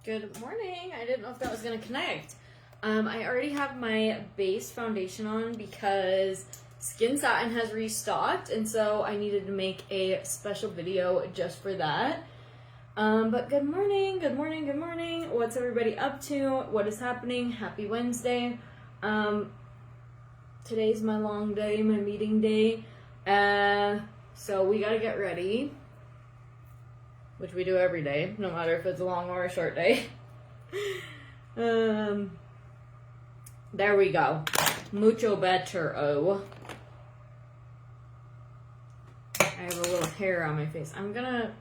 Good morning. I didn't know if that was going to connect. I already have my base foundation on because Skin Satin has restocked, and so I needed to make a special video just for that. But good morning, good morning, good morning. What's everybody up to? What is happening? Happy Wednesday. Today's my long day, my meeting day. So we got to get ready, which we do every day, no matter if it's a long or a short day. There we go. Mucho better. Oh, I have a little hair on my face. I'm gonna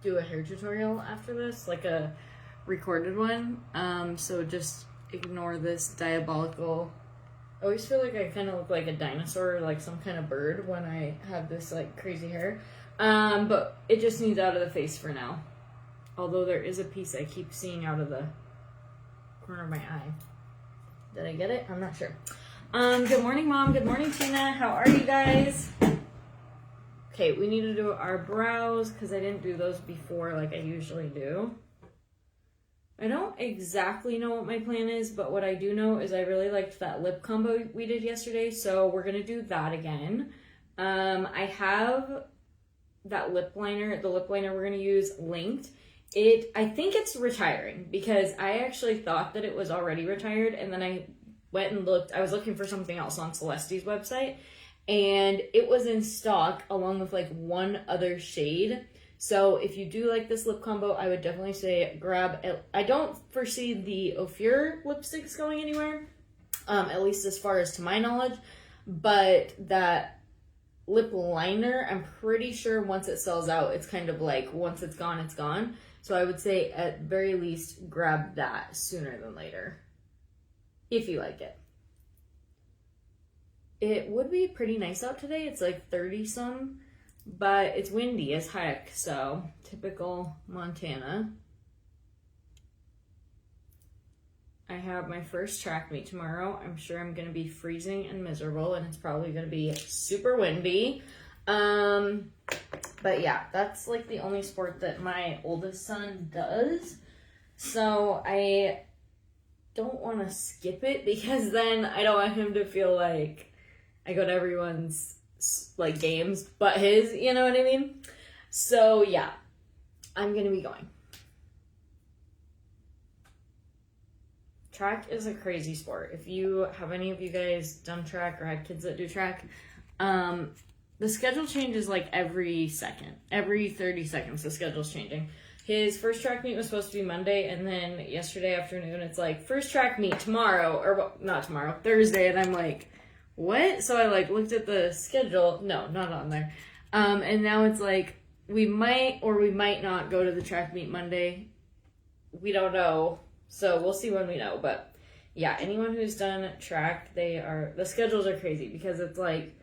do a hair tutorial after this, like a recorded one. So just ignore this diabolical. I always feel like I kind of look like a dinosaur or like some kind of bird when I have this like crazy hair. But it just needs out of the face for now. Although there is a piece I keep seeing out of the corner of my eye. Did I get it? I'm not sure. Good morning, Mom. Good morning, Tina. How are you guys? Okay, we need to do our brows because I didn't do those before like I usually do. I don't exactly know what my plan is, but what I do know is I really liked that lip combo we did yesterday, so we're going to do that again. I have that lip liner, the lip liner we're going to use linked. I think it's retiring because I actually thought that it was already retired, and then I went and looked. I was looking for something else on Celeste's website, and it was in stock along with like one other shade. So if you do like this lip combo, I would definitely say grab it. I don't foresee the Ophir lipsticks going anywhere, at least as far as to my knowledge, but that lip liner, I'm pretty sure once it sells out, it's kind of like once it's gone, it's gone. So I would say at very least grab that sooner than later, if you like it. It would be pretty nice out today. It's like 30 some. But it's windy as heck, so typical Montana. I have my first track meet tomorrow. I'm sure I'm going to be freezing and miserable, and it's probably going to be super windy. But yeah, that's like the only sport that my oldest son does. So I don't want to skip it because then I don't want him to feel like I go to everyone's like games but his, you know what I mean? So yeah, I'm gonna be going. Track is a crazy sport. If you have any of you guys done track or had kids that do track, the schedule changes like every 30 seconds the schedule's changing. His first track meet was supposed to be Monday, and then yesterday afternoon it's like first track meet tomorrow, or well, not tomorrow, Thursday, and I'm like, what? So I like looked at the schedule. No, not on there. And now it's like we might or we might not go to the track meet Monday. We don't know. So we'll see when we know. But yeah, anyone who's done track, the schedules are crazy because it's like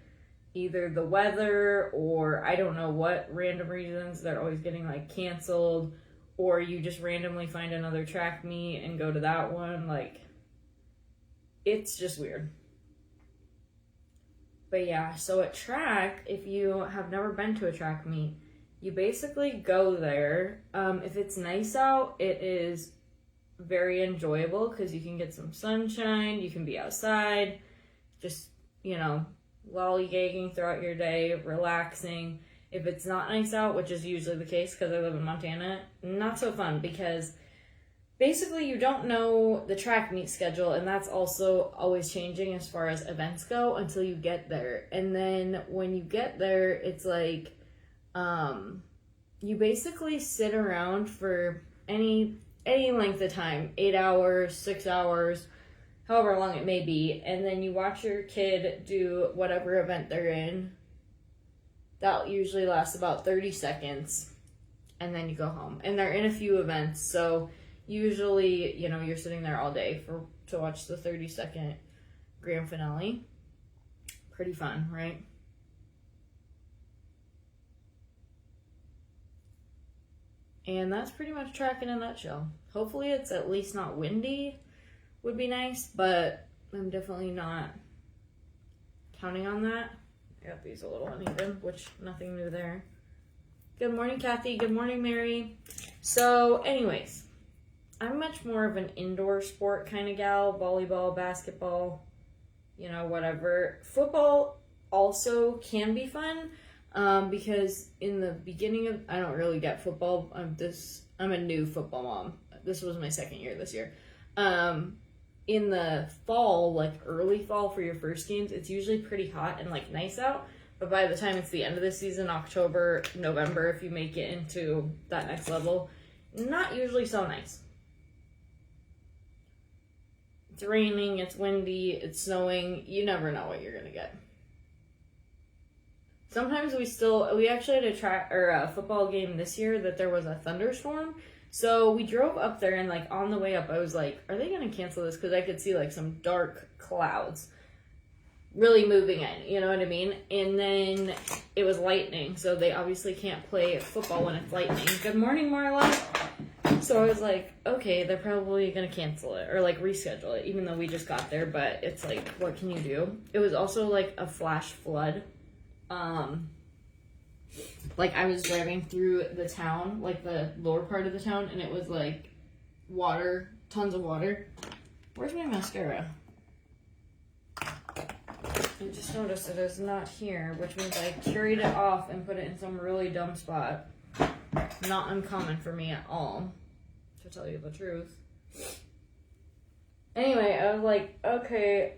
either the weather or I don't know what random reasons they're always getting like canceled, or you just randomly find another track meet and go to that one. Like, it's just weird. But yeah, so at track, if you have never been to a track meet, you basically go there. If it's nice out, it is very enjoyable because you can get some sunshine, you can be outside, just, lollygagging throughout your day, relaxing. If it's not nice out, which is usually the case because I live in Montana, not so fun because basically, you don't know the track meet schedule, and that's also always changing as far as events go until you get there. And then when you get there, it's like you basically sit around for any length of time, 8 hours, 6 hours, however long it may be, and then you watch your kid do whatever event they're in. That usually lasts about 30 seconds, and then you go home. And they're in a few events, so usually, you're sitting there all day to watch the 30-second grand finale. Pretty fun, right? And that's pretty much track in a nutshell. Hopefully it's at least not windy would be nice, but I'm definitely not counting on that. I got these a little uneven, which nothing new there. Good morning, Kathy. Good morning, Mary. So, anyways, I'm much more of an indoor sport kind of gal. Volleyball, basketball, whatever. Football also can be fun because in the beginning of, I don't really get football. I'm a new football mom. This was my second year this year. In the fall, like early fall for your first games, it's usually pretty hot and like nice out. But by the time it's the end of the season, October, November, if you make it into that next level, not usually so nice. It's raining, it's windy, it's snowing. You never know what you're going to get. Sometimes we actually had a football game this year that there was a thunderstorm. So we drove up there and like on the way up, I was like, are they going to cancel this? Because I could see like some dark clouds really moving in, you know what I mean? And then it was lightning. So they obviously can't play football when it's lightning. Good morning, Marla. So I was like, okay, they're probably going to cancel it or like reschedule it, even though we just got there. But it's like, what can you do? It was also like a flash flood. Like I was driving through the town, like the lower part of the town, and it was like water, tons of water. Where's my mascara? I just noticed it is not here, which means I carried it off and put it in some really dumb spot. Not uncommon for me at all, to tell you the truth. Anyway, I was like, okay,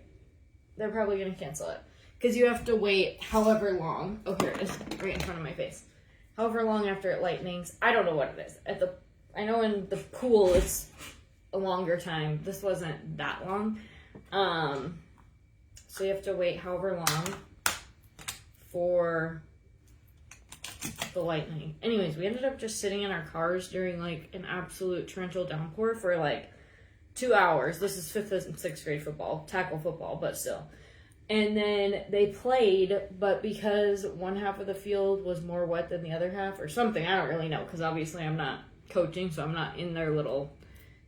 they're probably going to cancel it. Because you have to wait however long. Oh, here it is, right in front of my face. However long after it lightnings. I don't know what it is. I know in the pool it's a longer time. This wasn't that long. So you have to wait however long for the lightning. Anyways, we ended up just sitting in our cars during like an absolute torrential downpour for like 2 hours. This is 5th and 6th grade football, tackle football, but still. And then they played, but because one half of the field was more wet than the other half or something, I don't really know, because obviously I'm not coaching, so I'm not in their little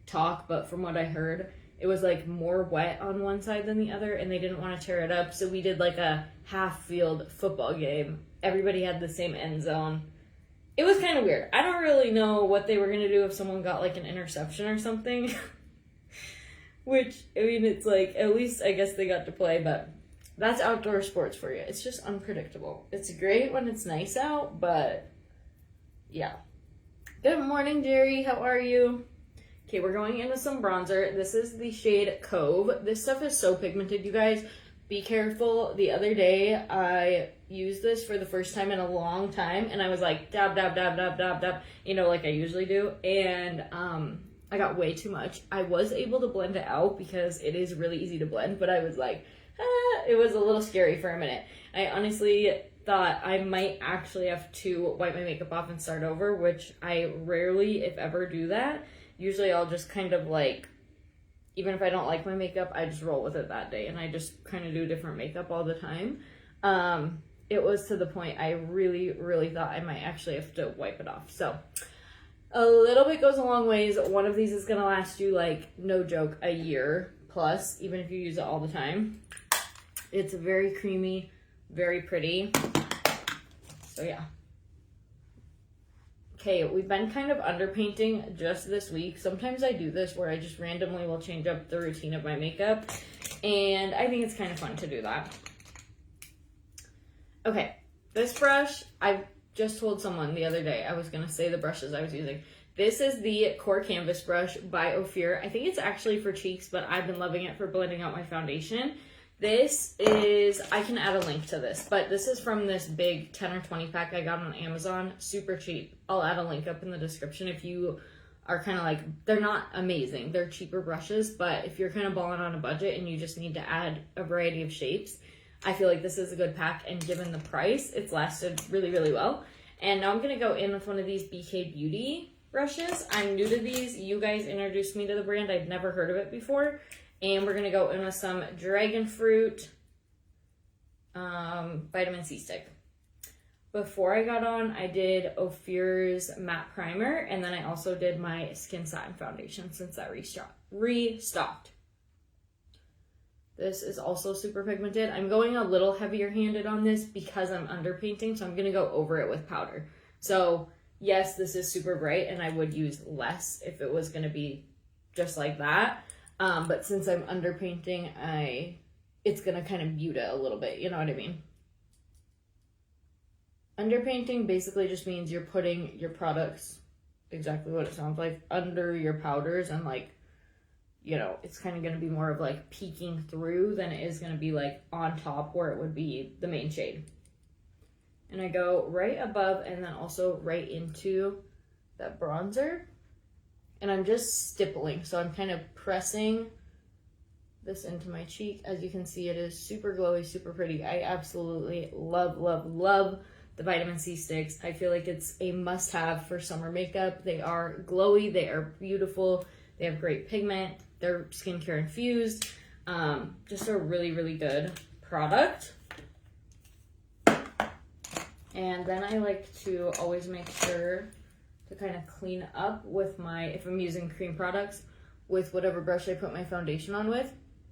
talk, but from what I heard, it was like more wet on one side than the other, and they didn't want to tear it up, so we did like a half-field football game. Everybody had the same end zone. It was kind of weird. I don't really know what they were going to do if someone got like an interception or something. Which, I mean, it's like, at least I guess they got to play, but that's outdoor sports for you. It's just unpredictable. It's great when it's nice out, but yeah. Good morning, Jerry. How are you? Okay, we're going into some bronzer. This is the shade Cove. This stuff is so pigmented, you guys. Be careful. The other day, I used this for the first time in a long time, and I was like, dab, dab, dab, dab, dab, dab, like I usually do, and I got way too much. I was able to blend it out because it is really easy to blend, but I was like, it was a little scary for a minute. I honestly thought I might actually have to wipe my makeup off and start over, which I rarely, if ever, do that. Usually I'll just kind of like, even if I don't like my makeup, I just roll with it that day, and I just kind of do different makeup all the time. It was to the point I really, really thought I might actually have to wipe it off. So a little bit goes a long ways. One of these is going to last you, like, no joke, a year plus, even if you use it all the time. It's very creamy, very pretty. So yeah. Okay, we've been kind of underpainting just this week. Sometimes I do this where I just randomly will change up the routine of my makeup, and I think it's kind of fun to do that. Okay, this brush, I just told someone the other day I was going to say the brushes I was using. This is the Core Canvas brush by Ophir. I think it's actually for cheeks, but I've been loving it for blending out my foundation. This is, I can add a link to this, but this is from this big 10 or 20 pack I got on Amazon. Super cheap. I'll add a link up in the description if you are kind of like, they're not amazing. They're cheaper brushes, but if you're kind of balling on a budget and you just need to add a variety of shapes, I feel like this is a good pack, and given the price, it's lasted really, really well. And now I'm going to go in with one of these BK Beauty brushes. I'm new to these. You guys introduced me to the brand. I'd never heard of it before. And we're going to go in with some Dragon Fruit Vitamin C Stick. Before I got on, I did Ophir's Matte Primer, and then I also did my Skin Satin Foundation since that restocked. This is also super pigmented. I'm going a little heavier handed on this because I'm underpainting, so I'm going to go over it with powder. So yes, this is super bright and I would use less if it was going to be just like that. But since I'm underpainting, it's going to kind of mute it a little bit. You know what I mean? Underpainting basically just means you're putting your products, exactly what it sounds like, under your powders, and like, you know, it's kind of going to be more of like peeking through than it is going to be like on top where it would be the main shade. And I go right above and then also right into that bronzer. And I'm just stippling. So I'm kind of pressing this into my cheek. As you can see, it is super glowy, super pretty. I absolutely love, love, love the vitamin C sticks. I feel like it's a must-have for summer makeup. They are glowy. They are beautiful. They have great pigment. They're skincare infused. Just a really, really good product. And then I like to always make sure to kind of clean up with if I'm using cream products, with whatever brush I put my foundation on with,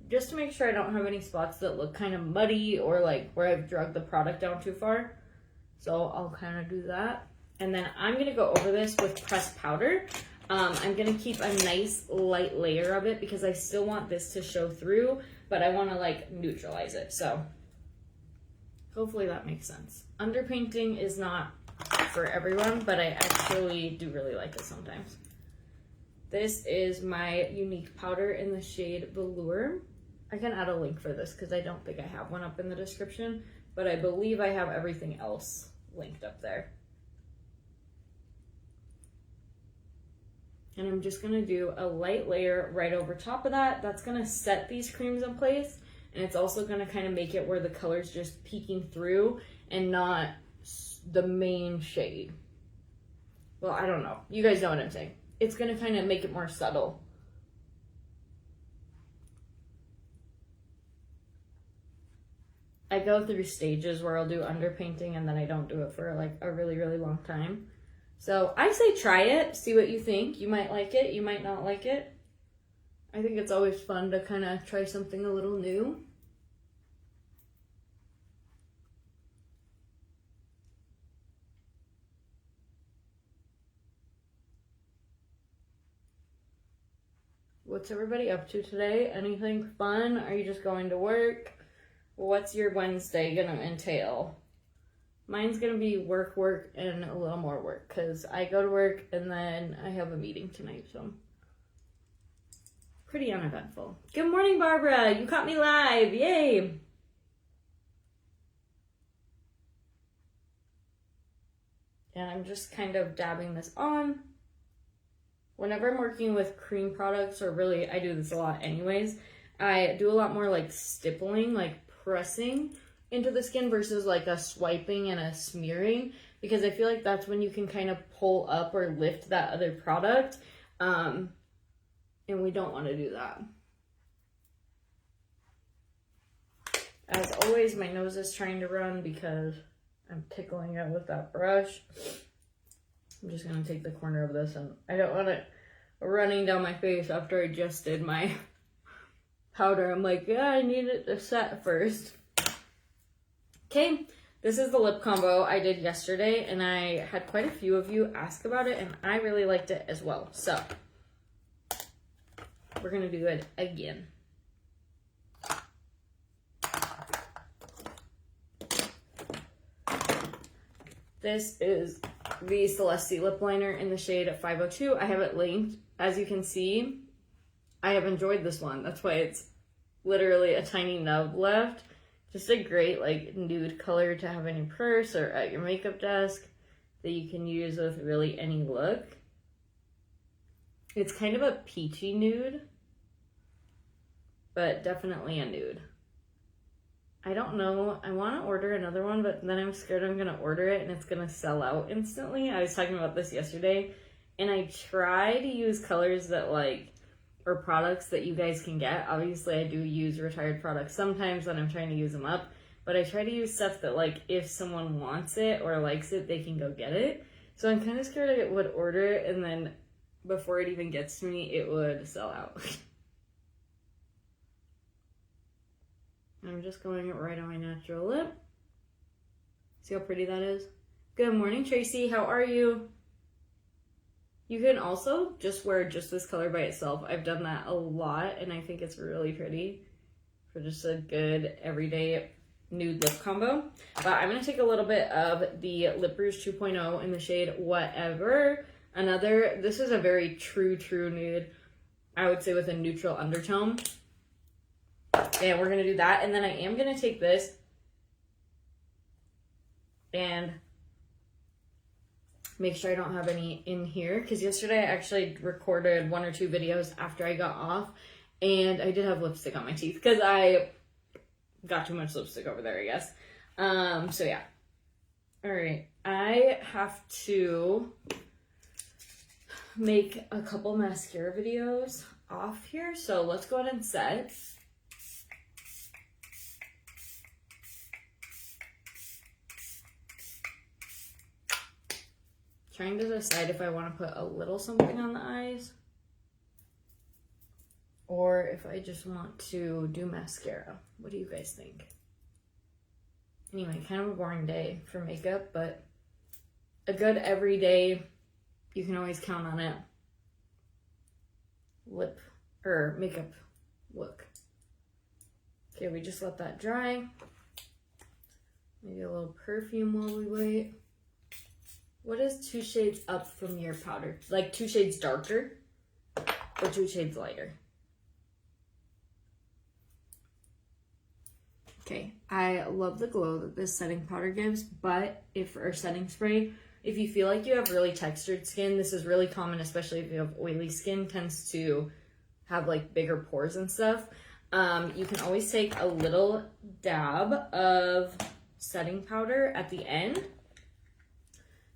just to make sure I don't have any spots that look kind of muddy or like where I've drugged the product down too far. So I'll kind of do that. And then I'm going to go over this with pressed powder. I'm going to keep a nice light layer of it because I still want this to show through, but I want to like neutralize it. So hopefully that makes sense. Underpainting is not for everyone, but I actually do really like it sometimes. This is my unique powder in the shade Velour. I can add a link for this because I don't think I have one up in the description, but I believe I have everything else linked up there. And I'm just gonna do a light layer right over top of that. That's gonna set these creams in place, and it's also gonna kind of make it where the color's just peeking through and not the main shade. Well, I don't know. You guys know what I'm saying. It's gonna kind of make it more subtle. I go through stages where I'll do underpainting and then I don't do it for like a really, really long time. So I say try it, see what you think. You might like it, you might not like it. I think it's always fun to kind of try something a little new. What's everybody up to today? Anything fun? Are you just going to work? What's your Wednesday gonna entail? Mine's gonna be work, and a little more work because I go to work and then I have a meeting tonight, so pretty uneventful. Good morning, Barbara. You caught me live. Yay. And I'm just kind of dabbing this on. Whenever I'm working with cream products, or really, I do this a lot anyways, I do a lot more like stippling, like pressing into the skin versus like a swiping and a smearing, because I feel like that's when you can kind of pull up or lift that other product, and we don't want to do that. As always, my nose is trying to run because I'm tickling it with that brush. I'm just going to take the corner of this, and I don't want it running down my face after I just did my powder. I'm like, yeah, I need it to set first. Okay, this is the lip combo I did yesterday, and I had quite a few of you ask about it, and I really liked it as well. So we're going to do it again. This is the Celeste lip liner in the shade 502. I have it linked. As you can see, I have enjoyed this one. That's why it's literally a tiny nub left. Just a great like nude color to have in your purse or at your makeup desk that you can use with really any look. It's kind of a peachy nude, but definitely a nude. I don't know. I want to order another one, but then I'm scared I'm going to order it and it's going to sell out instantly. I was talking about this yesterday, and I try to use colors that like, or products that you guys can get. Obviously, I do use retired products sometimes when I'm trying to use them up, but I try to use stuff that like, if someone wants it or likes it, they can go get it. So I'm kind of scared I would order it and then before it even gets to me, it would sell out. I'm just going right on my natural lip. See how pretty that is? Good morning, Tracy. How are you? You can also just wear just this color by itself. I've done that a lot, and I think it's really pretty for just a good everyday nude lip combo. But I'm going to take a little bit of the Lip Rouge 2.0 in the shade Whatever. This is a very true nude, I would say, with a neutral undertone. And we're going to do that. And then I am going to take this and make sure I don't have any in here, because yesterday I actually recorded 1 or 2 videos after I got off, and I did have lipstick on my teeth because I got too much lipstick over there, I guess. So yeah. All right, I have to make a couple mascara videos off here, so let's go ahead and set. Trying to decide if I want to put a little something on the eyes or if I just want to do mascara. What do you guys think? Anyway, kind of a boring day for makeup, but a good everyday, you can always count on it, lip or makeup look. Okay, we just let that dry. Maybe a little perfume while we wait. What is 2 shades up from your powder? Like 2 shades darker or 2 shades lighter? Okay, I love the glow that this setting powder gives, but or setting spray, if you feel like you have really textured skin, this is really common, especially if you have oily skin, tends to have like bigger pores and stuff. You can always take a little dab of setting powder at the end.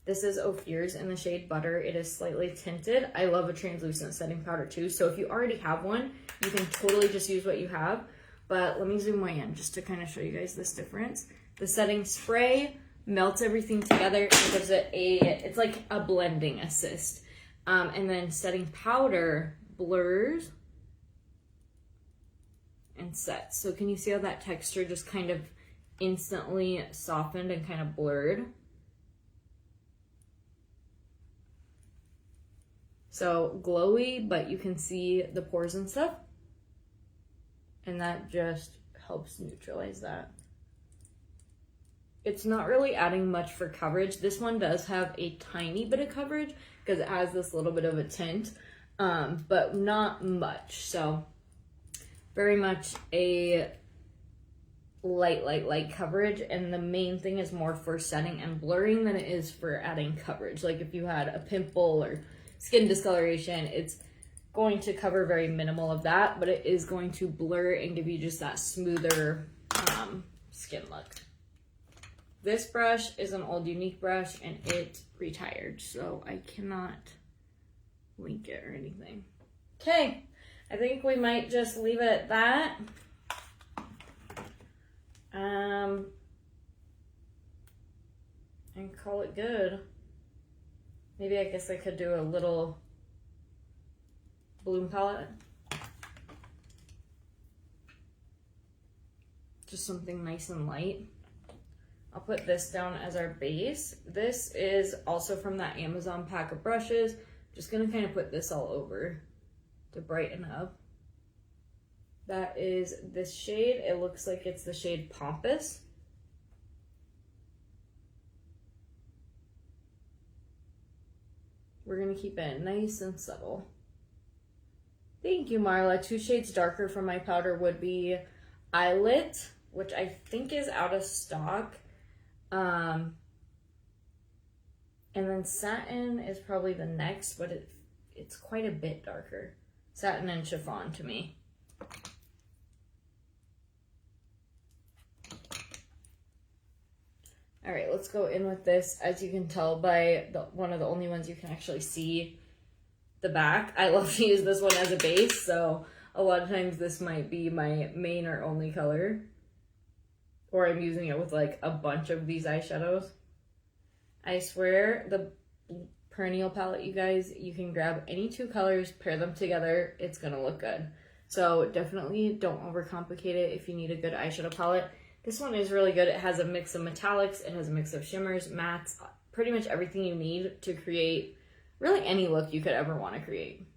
This is Ophir's in the shade Butter. It is slightly tinted. I love a translucent setting powder too. So if you already have one, you can totally just use what you have. But let me zoom way in just to kind of show you guys this difference. The setting spray melts everything together and gives it it's like a blending assist. And then setting powder blurs and sets. So can you see how that texture just kind of instantly softened and kind of blurred? So glowy, but you can see the pores and stuff. And that just helps neutralize that. It's not really adding much for coverage. This one does have a tiny bit of coverage because it has this little bit of a tint, but not much. So very much a light coverage. And the main thing is more for setting and blurring than it is for adding coverage. Like if you had a pimple or skin discoloration, it's going to cover very minimal of that, but it is going to blur and give you just that smoother skin look. This brush is an old Unique brush and it retired, so I cannot link it or anything. Okay, I think we might just leave it at that. And call it good. Maybe I guess I could do a little bloom palette. Just something nice and light. I'll put this down as our base. This is also from that Amazon pack of brushes. Just gonna kind of put this all over to brighten up. That is this shade. It looks like it's the shade Pompous. We're gonna keep it nice and subtle. Thank you, Marla. 2 shades darker from my powder would be Eyelit, which I think is out of stock. And then Satin is probably the next, but it's quite a bit darker. Satin and Chiffon to me. All right, let's go in with this. As you can tell by one of the only ones you can actually see the back. I love to use this one as a base, so a lot of times this might be my main or only color. Or I'm using it with like a bunch of these eyeshadows. I swear, the Perennial palette, you guys, you can grab any 2 colors, pair them together, it's gonna look good. So definitely don't overcomplicate it if you need a good eyeshadow palette. This one is really good. It has a mix of metallics, it has a mix of shimmers, mattes, pretty much everything you need to create really any look you could ever want to create.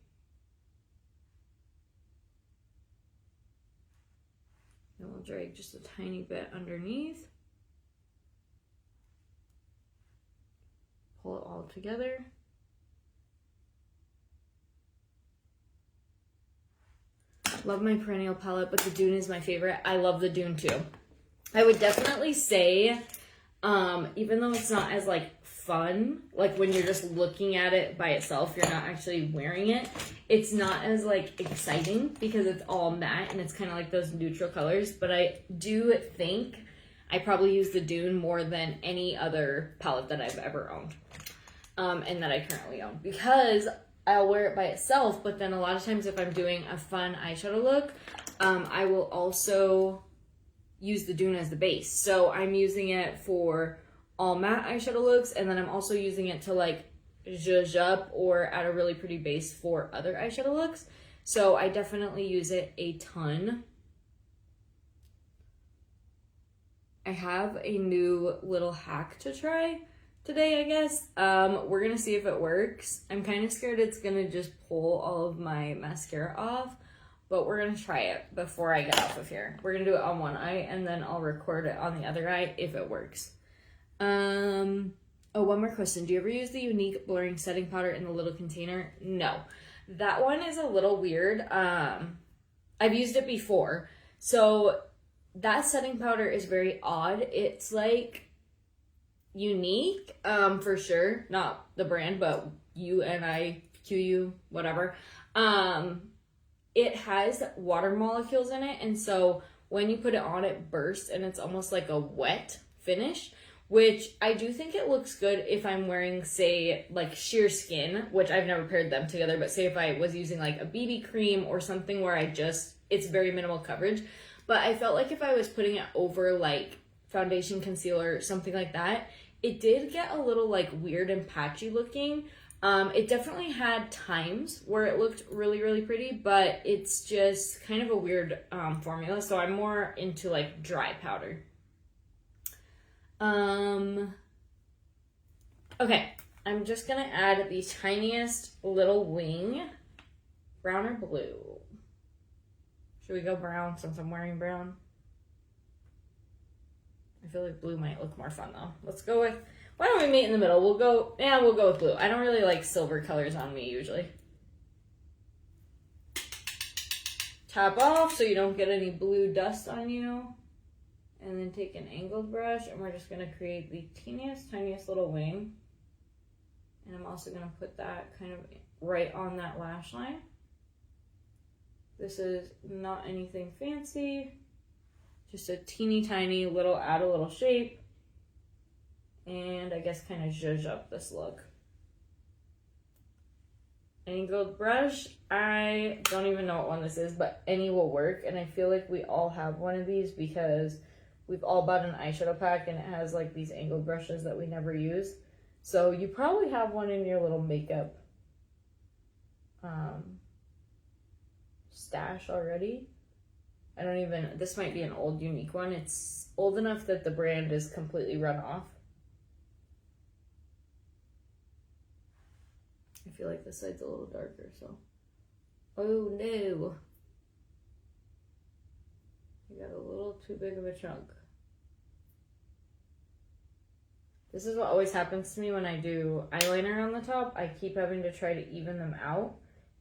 Then we'll drag just a tiny bit underneath. Pull it all together. Love my perennial palette, but the Dune is my favorite. I love the Dune too. I would definitely say, even though it's not as like fun, like when you're just looking at it by itself, you're not actually wearing it, it's not as like exciting because it's all matte and it's kind of like those neutral colors. But I do think I probably use the Dune more than any other palette that I've ever owned, and that I currently own, because I'll wear it by itself, but then a lot of times if I'm doing a fun eyeshadow look, I will also use the Dune as the base. So I'm using it for all matte eyeshadow looks, and then I'm also using it to like zhuzh up or add a really pretty base for other eyeshadow looks. So I definitely use it a ton. I have a new little hack to try today, I guess. We're gonna see if it works. I'm kind of scared it's gonna just pull all of my mascara off, but we're gonna try it before I get off of here. We're gonna do it on one eye and then I'll record it on the other eye if it works. Oh, one more question. Do you ever use the unique blurring setting powder in the little container? No. That one is a little weird. I've used it before. So that setting powder is very odd. It's like unique, for sure. Not the brand, but UNIQU, whatever. It has water molecules in it, and so when you put it on, it bursts, and it's almost like a wet finish, which I do think it looks good if I'm wearing, say, like sheer skin, which I've never paired them together, but say if I was using like a BB cream or something where it's very minimal coverage. But I felt like if I was putting it over like foundation, concealer, something like that, it did get a little like weird and patchy looking. It definitely had times where it looked really, really pretty, but it's just kind of a weird formula. So I'm more into like dry powder. Okay, I'm just gonna add the tiniest little wing. Brown or blue? Should we go brown since I'm wearing brown? I feel like blue might look more fun though. Let's go with, why don't we meet in the middle? We'll go with blue. I don't really like silver colors on me usually. Tap off so you don't get any blue dust on you. And then take an angled brush and we're just gonna create the tiniest little wing. And I'm also gonna put that kind of right on that lash line. This is not anything fancy. Just a teeny tiny little, add a little shape, and I guess kind of zhuzh up this look. Angled brush, I don't even know what one this is, but any will work, and I feel like we all have one of these because we've all bought an eyeshadow pack and it has like these angled brushes that we never use. So you probably have one in your little makeup stash already. This might be an old unique one. It's old enough that the brand is completely run off. I feel like this side's a little darker, so. Oh no. I got a little too big of a chunk. This is what always happens to me when I do eyeliner on the top. I keep having to try to even them out,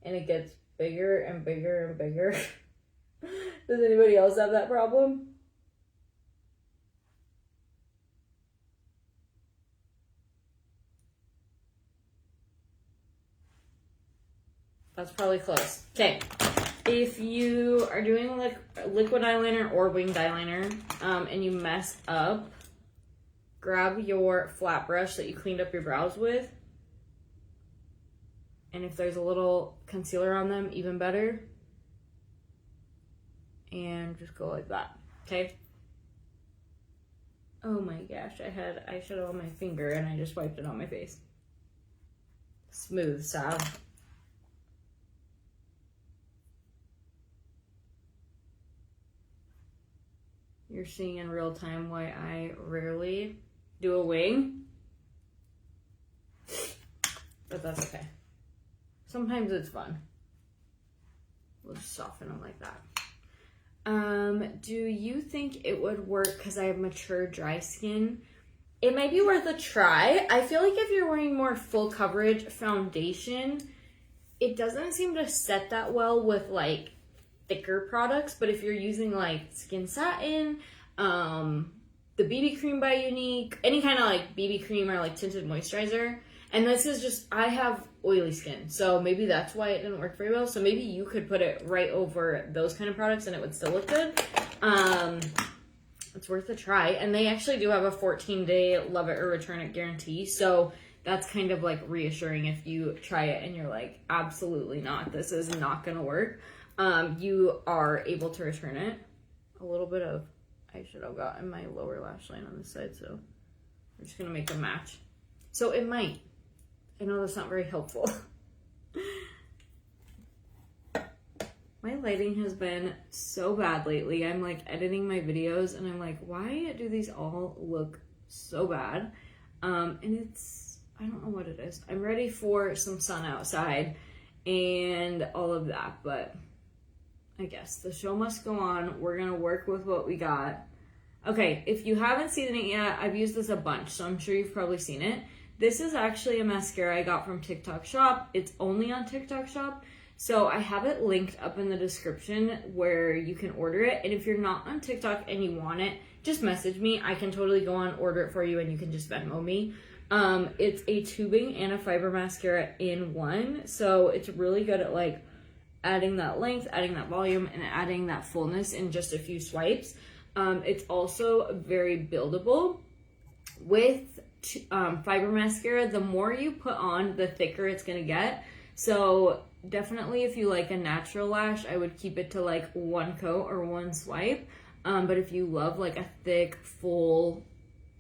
and it gets bigger and bigger and bigger. Does anybody else have that problem? That's probably close. Okay. If you are doing like liquid eyeliner or winged eyeliner, and you mess up, grab your flat brush that you cleaned up your brows with. And if there's a little concealer on them, even better. And just go like that, okay? Oh my gosh, I had eyeshadow on my finger and I just wiped it on my face. Smooth style. You're seeing in real time why I rarely do a wing. but that's okay. Sometimes it's fun. We'll just soften them like that. Do you think it would work because I have mature dry skin? It might be worth a try. I feel like if you're wearing more full coverage foundation, it doesn't seem to set that well with like thicker products, but if you're using like Skin Satin, the BB cream by Unique, any kind of like BB cream or like tinted moisturizer, and this is just, I have oily skin, so maybe that's why it didn't work very well. So maybe you could put it right over those kind of products and it would still look good. It's worth a try. And they actually do have a 14-day love it or return it guarantee, so that's kind of like reassuring if you try it and you're like, absolutely not, this is not gonna work. You are able to return it. A little bit of eyeshadow got in my lower lash line on this side, so I'm just gonna make a match. So it might. I know that's not very helpful. My lighting has been so bad lately. I'm like editing my videos and I'm like, why do these all look so bad? And it's, I don't know what it is. I'm ready for some sun outside and all of that, but I guess the show must go on. We're gonna work with what we got. Okay, if you haven't seen it yet, I've used this a bunch, so I'm sure you've probably seen it. This is actually a mascara I got from TikTok Shop. It's only on TikTok Shop, so I have it linked up in the description where you can order it. And if you're not on TikTok and you want it, just message me. I can totally go on, order it for you, and you can just Venmo me. It's a tubing and a fiber mascara in one, so it's really good at like adding that length, adding that volume, and adding that fullness in just a few swipes. It's also very buildable. With fiber mascara, the more you put on, the thicker it's gonna get. So definitely if you like a natural lash, I would keep it to like one coat or one swipe. But if you love like a thick, full,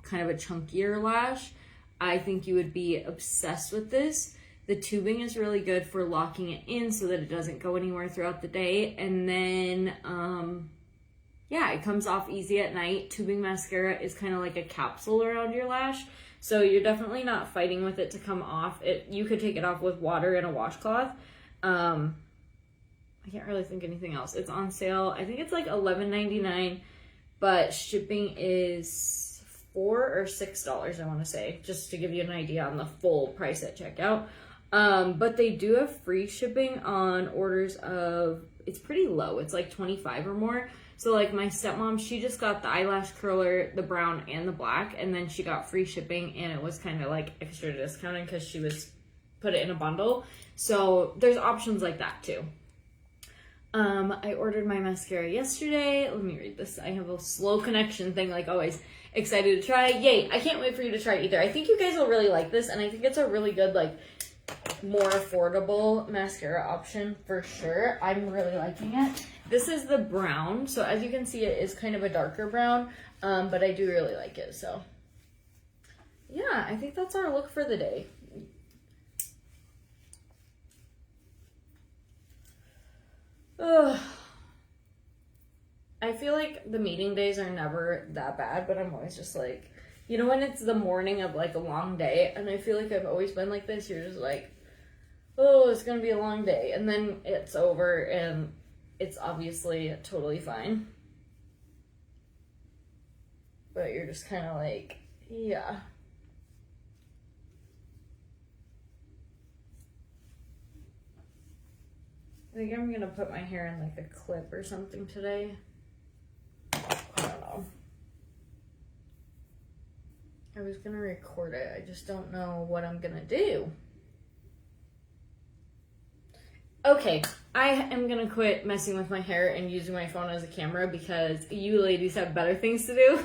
kind of a chunkier lash, I think you would be obsessed with this. The tubing is really good for locking it in so that it doesn't go anywhere throughout the day. And then, yeah, it comes off easy at night. Tubing mascara is kind of like a capsule around your lash, so you're definitely not fighting with it to come off. You could take it off with water and a washcloth. I can't really think anything else. It's on sale. I think it's like $11.99, but shipping is $4 or $6, I want to say, just to give you an idea on the full price at checkout. But they do have free shipping on orders of, it's pretty low. It's like 25 or more. So like my stepmom, she just got the eyelash curler, the brown and the black, and then she got free shipping, and it was kind of like extra discounting because she was put it in a bundle. So there's options like that too. I ordered my mascara yesterday. Let me read this. I have a slow connection thing like always. Excited to try. Yay. I can't wait for you to try either. I think you guys will really like this, and I think it's a really good like more affordable mascara option for sure. I'm really liking it. This is the brown, so as you can see it is kind of a darker brown, but I do really like it. So yeah, I think that's our look for the day. Ugh. I feel like the meeting days are never that bad, but I'm always just like, you know, when it's the morning of like a long day, and I feel like I've always been like this, you're just like, oh, it's gonna be a long day, and then it's over and it's obviously totally fine, but you're just kind of like, yeah. I think I'm gonna put my hair in like a clip or something today. I don't know. I was gonna record it, I just don't know what I'm gonna do. Okay, I am gonna quit messing with my hair and using my phone as a camera because you ladies have better things to do.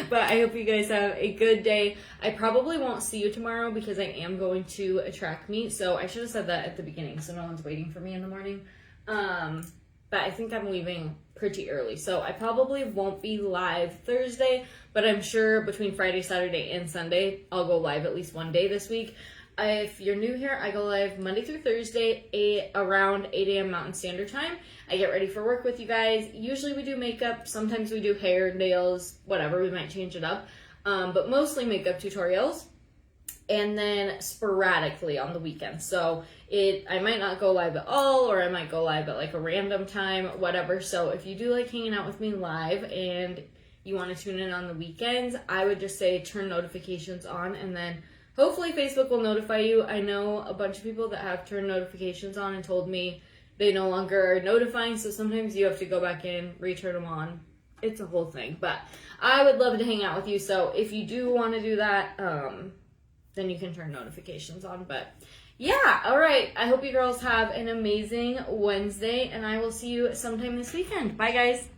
But I hope you guys have a good day. I probably won't see you tomorrow because I am going to a track meet, so I should have said that at the beginning so no one's waiting for me in the morning. But I think I'm leaving pretty early, so I probably won't be live Thursday, but I'm sure between Friday, Saturday, and Sunday, I'll go live at least one day this week. If you're new here, I go live Monday through Thursday around 8 a.m. Mountain Standard Time. I get ready for work with you guys. Usually we do makeup. Sometimes we do hair, nails, whatever. We might change it up. But mostly makeup tutorials. and then sporadically on the weekends. So I might not go live at all, or I might go live at like a random time, whatever. So if you do like hanging out with me live and you want to tune in on the weekends, I would just say turn notifications on, and then hopefully Facebook will notify you. I know a bunch of people that have turned notifications on and told me they no longer are notifying, so sometimes you have to go back in, return them on. It's a whole thing, but I would love to hang out with you. So if you do want to do that, then you can turn notifications on. But yeah, all right. I hope you girls have an amazing Wednesday, and I will see you sometime this weekend. Bye, guys.